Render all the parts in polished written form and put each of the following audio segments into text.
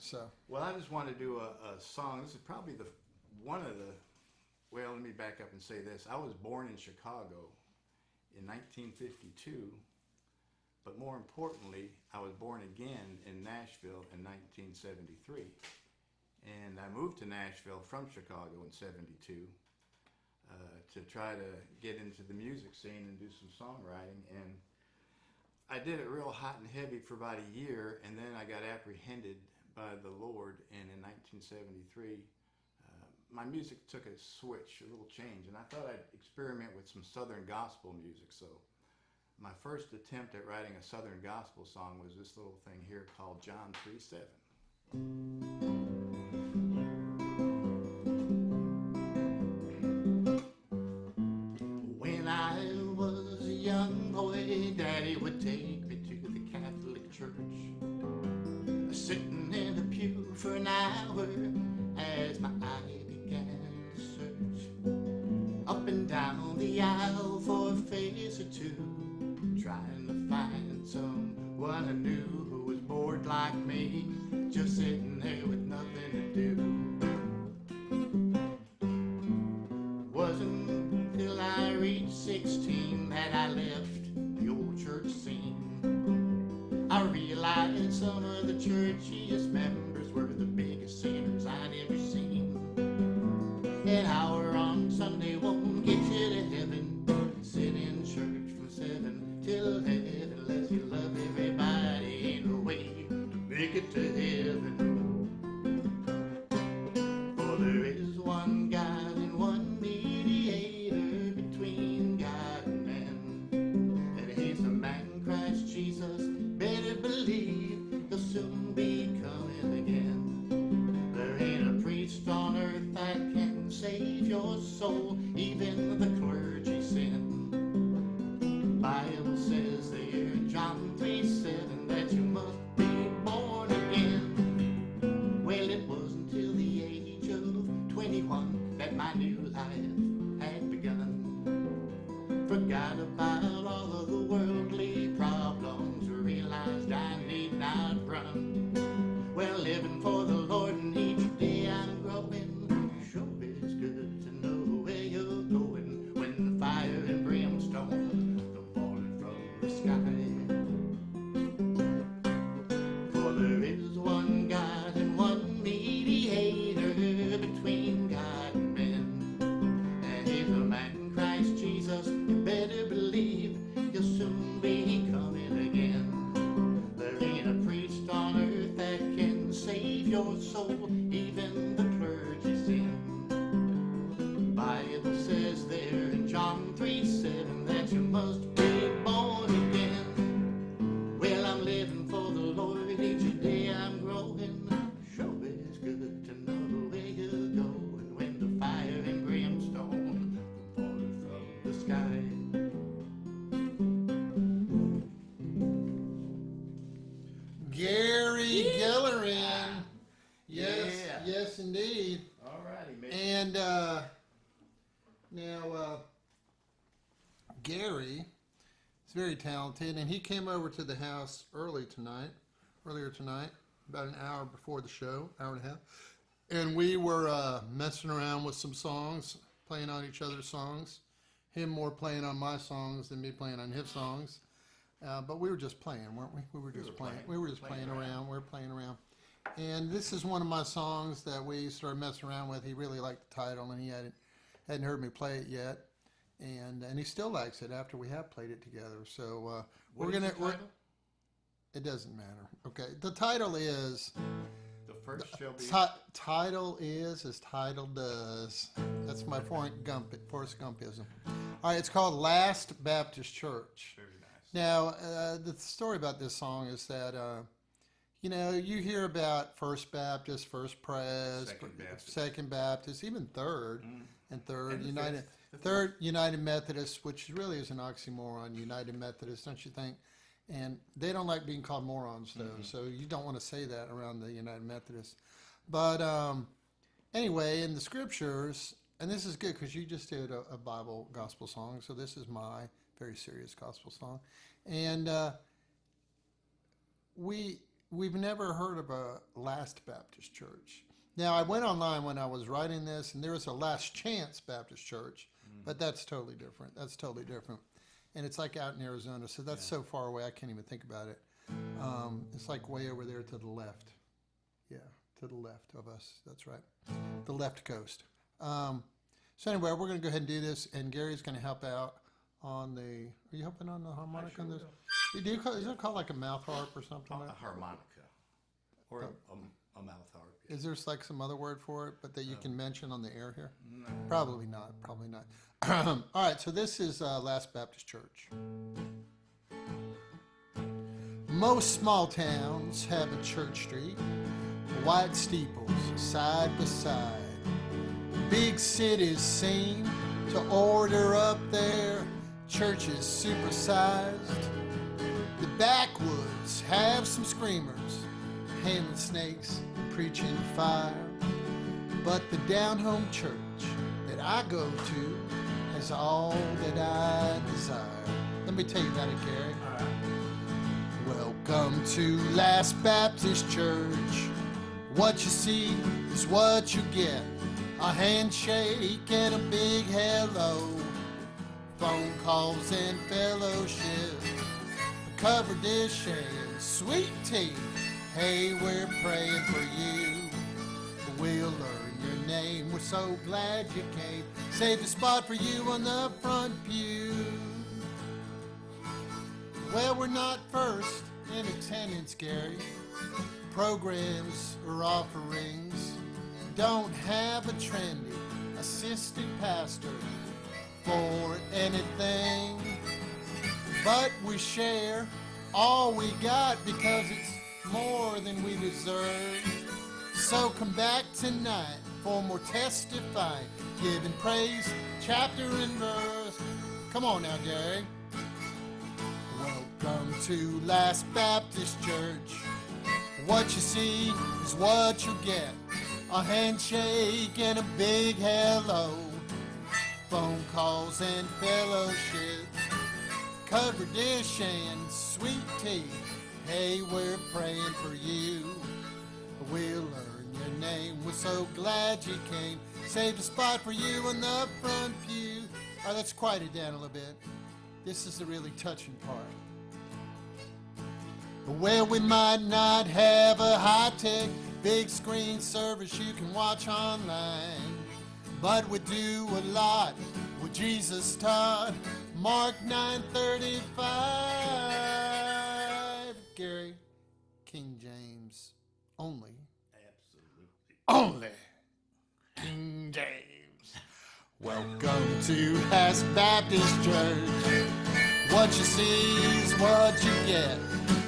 So, Well, I just want to do a song. This is probably one of the. Well, let me back up and say this. I was born in Chicago in 1952, but more importantly, I was born again in Nashville in 1973. And I moved to Nashville from Chicago in 72 to try to get into the music scene and do some songwriting. And I did it real hot and heavy for about a year, and then I got apprehended by the Lord, and in 1973, my music took a switch, a little change, and I thought I'd experiment with some Southern gospel music. So my first attempt at writing a Southern gospel song was this little thing here called John 3:7. When I was a young boy, Daddy would take me to the Catholic Church, sitting in a pew for an hour as my eye began to search up and down the aisle for a face or two, trying to find someone I knew who was bored like me, just sitting there with nothing to do. Wasn't until I reached 16 that I left the old church scene. I realized some of the churchiest members were the biggest sinners I'd ever seen. An hour on Sunday won't get you to heaven. Sit in church from 7 till 11. Unless you love everybody, ain't no way to make it to heaven. For there is one God and one mediator between God and man, and He's the man Christ Jesus. Better believe He'll soon be coming again. There ain't a priest on earth that can save your soul, even the clergy sin. Bible says there in John 3:7 that you must be born again. Well, it was until the age of 21 that my new life had begun. Forgot about all of the worldly problems, realized I need not run. Well, living for the Lord and each day I'm growing, sure is good to know where you're going when the fire and brimstone come falling from the sky. For there is one God and one mediator between God and men, and He's the man Christ Jesus. You better believe He'll soon be coming again. There ain't a priest on earth that can save your soul, even the clergy sin. Bible says there in John 3:7 that you must be born again. Well, I'm living for the Lord, each day I'm growing. Sure is good to know where you're going when the fire and brimstone come falling from the sky. Gary Gillerin. Yes, Yeah. yes, indeed. All righty, Mitch. And now Gary is very talented, and he came over to the house earlier tonight, about an hour before the show, hour and a half, and we were messing around with some songs, playing on each other's songs. Him more playing on my songs than me playing on his songs. But we were just playing, weren't we? We were just playing. We were just playing around. We were playing around. And this is one of my songs that we started messing around with. He really liked the title, and he hadn't heard me play it yet. And he still likes it after we have played it together. So What is the title? It doesn't matter. Okay, the title is. The first shall be. Title is as title does. That's my Forrest Gumpism. All right, it's called Last Baptist Church. Very nice. Now, the story about this song is that, you hear about First Baptist, First Pres, Second Baptist, even Third, and Third, And the United, fifth. Third United Methodist, which really is an oxymoron, United Methodist, don't you think? And they don't like being called morons, though, so you don't want to say that around the United Methodists. But anyway, in the scriptures, and this is good because you just did a Bible gospel song, so this is my very serious gospel song. And we we've never heard of a Last Baptist Church. Now, I went online when I was writing this, and there was a Last Chance Baptist Church, but that's totally different. That's totally different. And it's like out in Arizona, so that's so far away, I can't even think about it. It's like way over there to the left. Yeah, to the left of us. That's right. The left coast. So anyway, we're going to go ahead and do this, and Gary's going to help out on the. Are you helping on the harmonica on this? Is it called like a mouth harp or something? A harmonica, or a mouth harp. Is there like some other word for it, but that you can mention on the air here? No. Probably not. Probably not. All right. So this is Last Baptist Church. Most small towns have a church street, white steeples side by side. Big cities seem to order up their churches supersized. The backwoods have some screamers, handling snakes, preaching fire. But the down-home church that I go to has all that I desire. Let me tell you about it, Gary. All right. Welcome to Last Baptist Church. What you see is what you get. A handshake and a big hello. Phone calls and fellowship. A covered dish and sweet tea. Hey, we're praying for you. We'll learn your name. We're so glad you came. Saved a spot for you on the front pew. Well, we're not first in attendance, Gary. Programs or offerings don't have a trendy assistant pastor for anything. But we share all we got because it's more than we deserve. So come back tonight for more testifying, giving praise, chapter and verse. Come on now, Gary. Welcome to Last Baptist Church. What you see is what you get. A handshake and a big hello. Phone calls and fellowship. Covered dish and sweet tea. Hey, we're praying for you. We'll learn your name. We're so glad you came. Saved a spot for you in the front pew. All right, let's quiet it down a little bit. This is the really touching part. Well, we might not have a high-tech big screen service you can watch online, but we do a lot what Jesus taught. Mark 9:35. Gary, King James only. Absolutely. Only King James. Welcome to Last Baptist Church. What you see is what you get.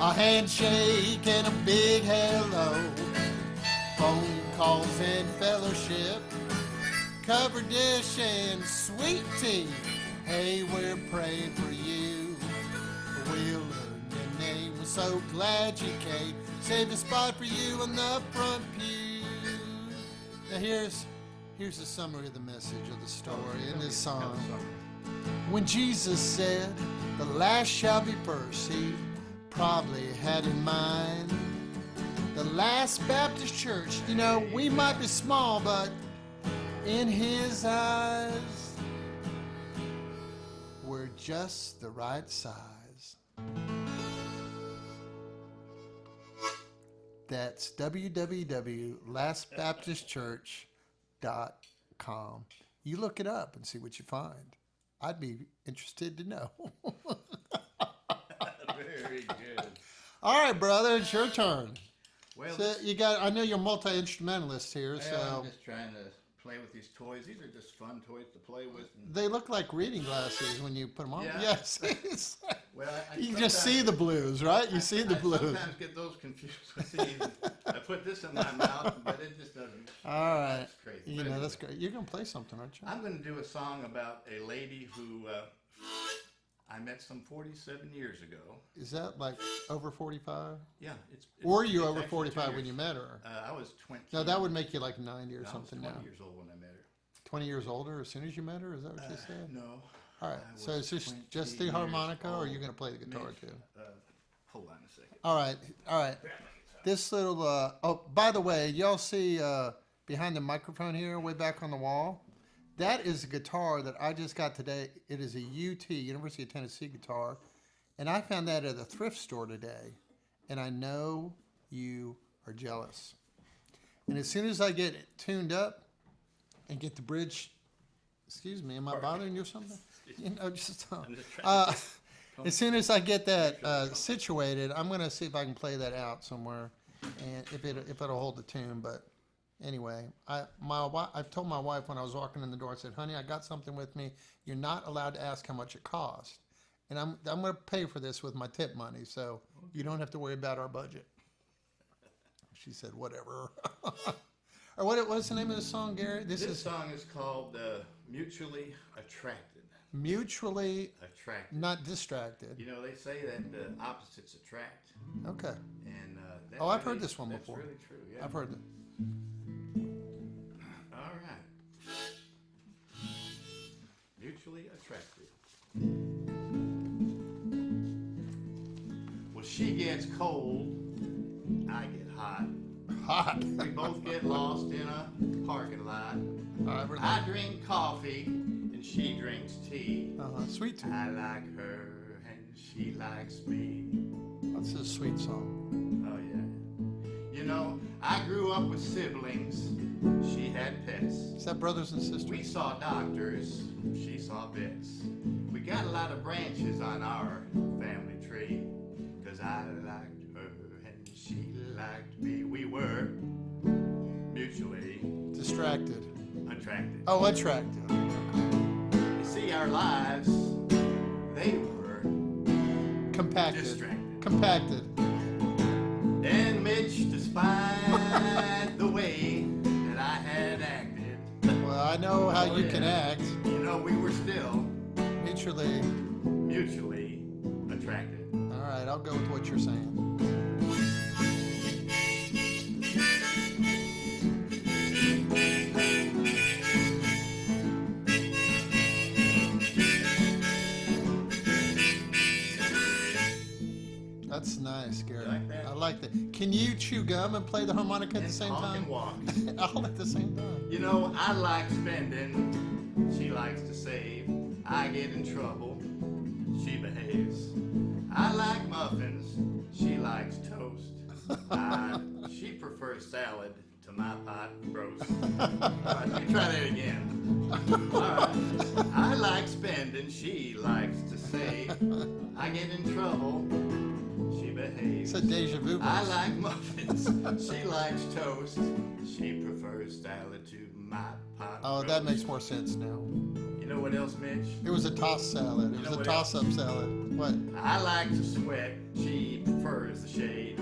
A handshake and a big hello. Phone calls and fellowship. Covered dish and sweet tea. Hey, we're praying for you. We'll learn your name. We're so glad you came. Saved a spot for you on the front pew. Now here's a summary of the message of the story in this song. When Jesus said, the last shall be first, he probably had in mind the Last Baptist Church. You know, we might be small, but in his eyes, we're just the right size. That's www.lastbaptistchurch.com. You look it up and see what you find. I'd be interested to know. Very good. All right, brother, it's your turn. Well, So you got. I know you're multi-instrumentalist here, well, so I'm just trying to play with these toys. These are just fun toys to play with. And, they look like reading glasses when you put them on. Yeah. Yes, it's- well, you just see the blues, right? You see the I blues. sometimes get those confused with these. I put this in my mouth, but it just doesn't. All right, That's crazy. you But know anyway, that's great. You're gonna play something, aren't you? I'm going to do a song about a lady who I met some 47 years ago. Is that like over 45? Yeah, it's. Were you it's over actually 45 2 when you years. met her? I was 20. No, that would make you like 90 or I was something 20 now. years old when I met her. 20 years older as soon as you met her? Is that what you said? No. All right. I So was it's just 20 the harmonica, years or are you old. going to play the guitar Mitch, too? Hold on a second. All right. All right. Grab my guitar. This little, oh, by the way, y'all see behind the microphone here, way back on the wall? That is a guitar that I just got today. It is a UT, University of Tennessee guitar. And I found that at a thrift store today. And I know you are jealous. And as soon as I get it tuned up and get the bridge, excuse me, am I bothering you or something? You know, just as soon as I get that situated, I'm gonna see if I can play that out somewhere, and if it'll hold the tune. But anyway, I told my wife when I was walking in the door, I said, "Honey, I got something with me. You're not allowed to ask how much it cost, and I'm gonna pay for this with my tip money, so you don't have to worry about our budget." She said, "Whatever." Or what's the name of the song, Gary? This song is called Mutually Attracted. Mutually Attracted. Not distracted. You know, they say that the opposites attract. Okay. And I've heard this one before. That's really true, yeah. I've heard it. All right. Mutually attracted. Well, she gets cold, I get hot. Hot. We both get lost in a parking lot. I drink coffee and she drinks tea. Sweet tea. I like her and she likes me. That's a sweet song. Oh yeah. You know, I grew up with siblings. She had pets. Is that brothers and sisters? We saw doctors. She saw vets. We got a lot of branches on our family tree. 'Cause I liked her and she liked me. We were mutually distracted. Attracted. Oh, attracted. You see, our lives, they were compacted. Distracted. Compacted. And Mitch, despite the way that I had acted. Well, I know how you can act. You know, we were still mutually attracted. All right, I'll go with what you're saying. That's nice, Gary. You like that? I like that. Can you chew gum and play the harmonica at the same time? And walk. All at the same time. You know, I like spending. She likes to save. I get in trouble. She behaves. I like muffins. She likes toast. She prefers salad to my pot roast. All right, let me try that again. All right. I like spending. She likes to save. I get in trouble. She behaves. It's a deja vu. I like muffins. She likes toast. She prefers salad to my pot roast. That makes more sense now. You know what else, Mitch? It was a toss salad. It was a toss-up salad. What? I like to sweat. She prefers the shade.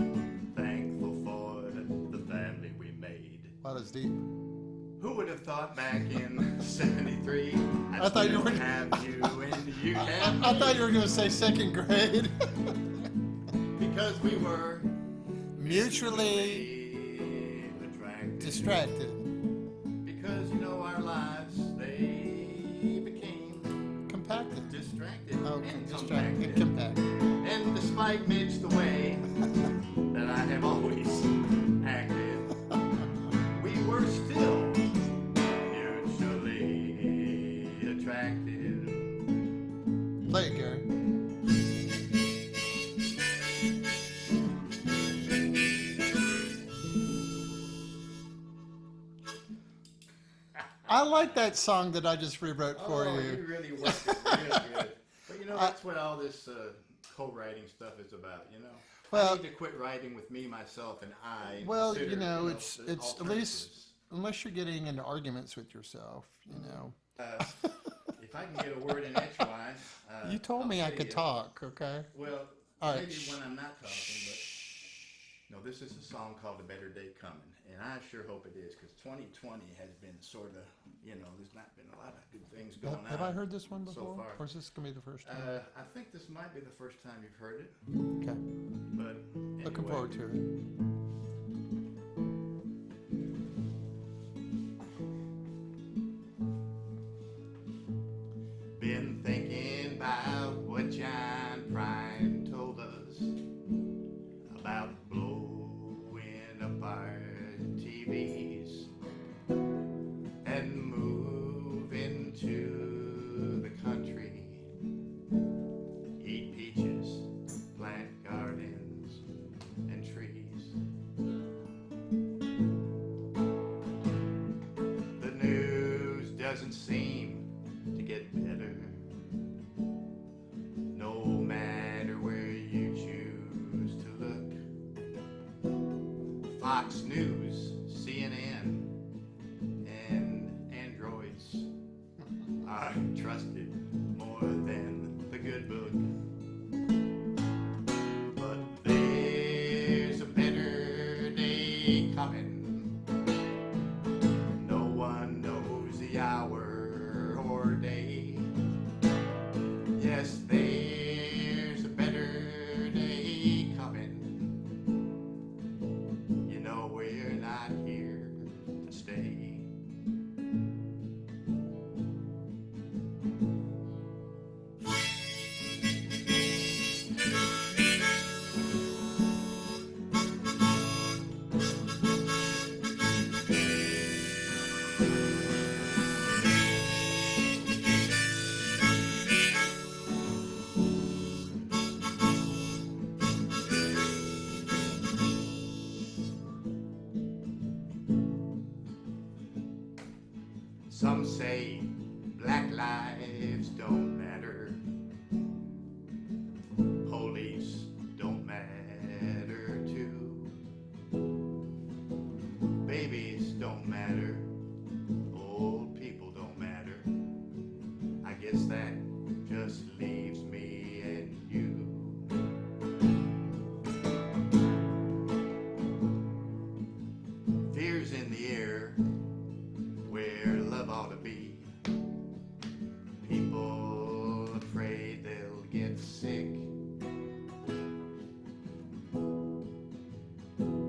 Thankful for the family we made. Wow, that's deep. Who would have thought back in '73 I thought you were have you and you have I thought you were going to say second grade. Because we were mutually attracted. Distracted. Because, you know, our lives, they became compacted. Distracted. Okay, and distracted and compacted. compacted. And despite Mitch, the way that I have always acted, we were still mutually attracted. Play it, Gary. I like that song that I just rewrote for you. You really worked it really good. But you know, that's what all this co-writing stuff is about, you know? Well, I need to quit writing with me, myself, and I. Well, consider, you know, it's at least, alternatives. unless you're getting into arguments with yourself, you know. If I can get a word in edgewise. You told me I could talk, okay? Well, all right. maybe when I'm not talking, but. No, this is a song called A Better Day Coming, and I sure hope it is, because 2020 has been sort of, you know, there's not been a lot of good things going on. Have I heard this one before, so far. or is this going to be the first time? I think this might be the first time you've heard it. Okay. But anyway. Looking forward to it. Been thinking about what John Prine told us about blowing babies and move into the country. Eat peaches, plant gardens and trees. The news doesn't seem to get better, no matter where you choose to look. Fox News, CNN, and androids are trusted more than the good book. But there's a better day coming. No one knows the hour or day. Yes, there's a better day coming. You know we're not here to stay. Some say black lives don't matter. Police don't matter too. Babies don't matter. Old people don't matter. I guess that just leaves me and you. Fear's in the air where love ought to be. People afraid they'll get sick.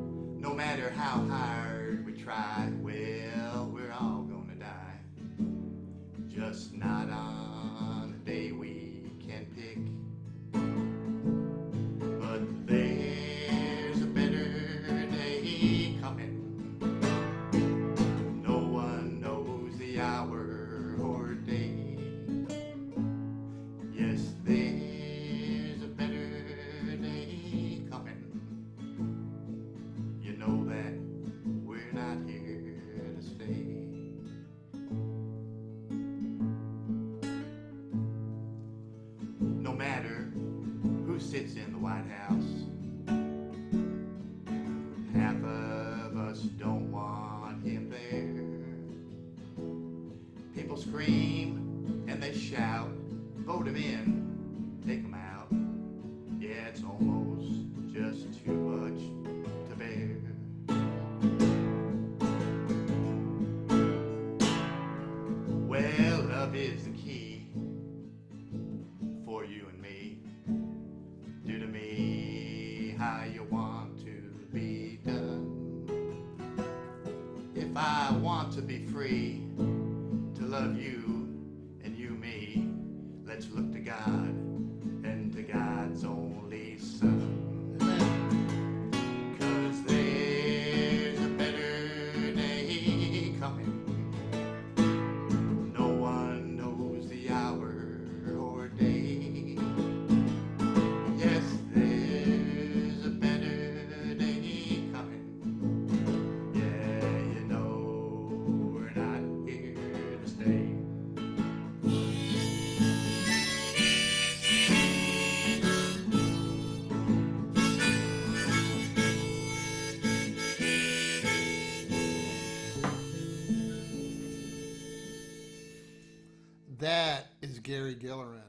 No matter how hard we try, well, we're all gonna die. Just not on a day we can pick. But there's a better day coming. No one knows the hour or day. Yes, there's a better day coming. You know that we're not here to stay. No matter who sits in the White House, half of us don't want him there. People scream and they shout, vote him in, take him out. Yeah, it's almost just too much to bear. Well, love is the key for you and me. Do to me how you want to be done. If I want to be free to love you and you me, let's look to God and to God's only Son. 'Cause there's a better day coming. No one knows the hour or day. Yes, there's a better day coming. Yeah, you know we're not here to stay. That is Gary Gillerin.